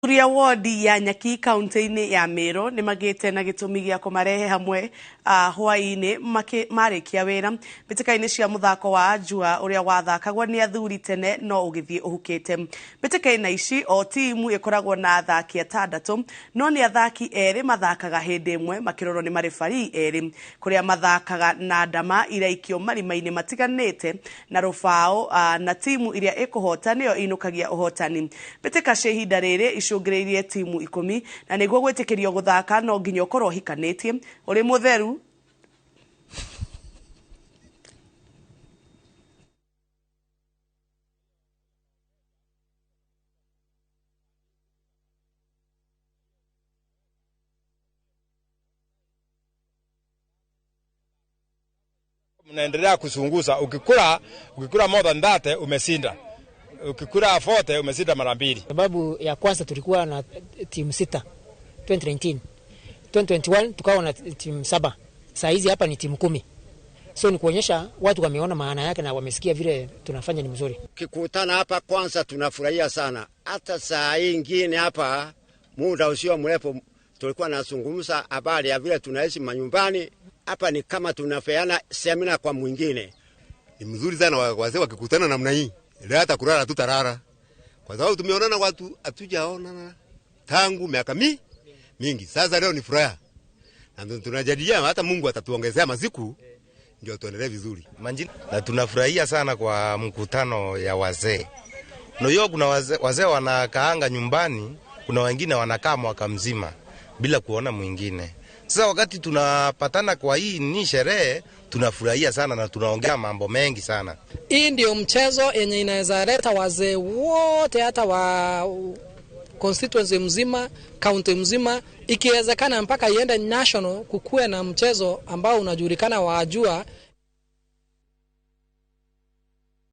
Turia wodi ya Nyaki kaunti-ini ya Meru ni magite na gitumi gia kumarehe hamwe hwaini marikia wira mbitikaini cia muthako wa Ajua uria wathakagwo ni athuri tene no ugithie uhukite. Mbitikaini ici o timu ikoragwo na athaki atandatu no ni athaki eri mathakaga hindi imwe makirorwo ni marefari eri kuria mathakaga na ndama iraikio marimaini matiganite na rufao na timu iria ikuhota niyo inukagia uhotani. Mbitika cia ihinda riri icungireirie timu 10 na niguo gwitikirio guthaka no nginya ukorwo hikanitie uri mutheru mnaendelea kusunguza. Ukikula more than that umeshinda, ukikula 40 umeshinda mara mbili. Sababu ya kwanza tulikuwa na timu 6 2019, 2021 tukawa na timu 7, saa hizi hapa ni timu 10. So ni kuonyesha watu wameona maana yake na wamesikia vile tunafanya ni mzuri. Kikutana hapa kwanza tunafurahia sana. Hata saa nyingine hapa muda usio mrefu tulikuwa nazungumza habari ya vile tunaishi manyumbani. Hapa ni kama tunafeana semina kwa mwingine. Ni mzuri sana wazee wakikutana namna hii. Leo hata kulala tutarara. Kwa sababu tumeonana watu hatujaonana tangu miaka mingi. Sasa leo ni furaha. Na tunajadiliana hata Mungu atatuongezea masiku ndio tuendelee vizuri. Na tunafurahia sana kwa mkutano ya wazee. Unajua kuna wazee wanakaanga nyumbani, kuna wengine wanakaa mwaka mzima bila kuona mwingine. Sasa wakati tunapatana kwa hii ni sherehe, tunafurahia sana na tunaongea mambo mengi sana. Hii ndio mchezo yenye inaweza leta wazee wote hata wa constituency mzima, county mzima, ikiwezekana mpaka iende national, kukuwe na mchezo ambao unajulikana wa Ajua.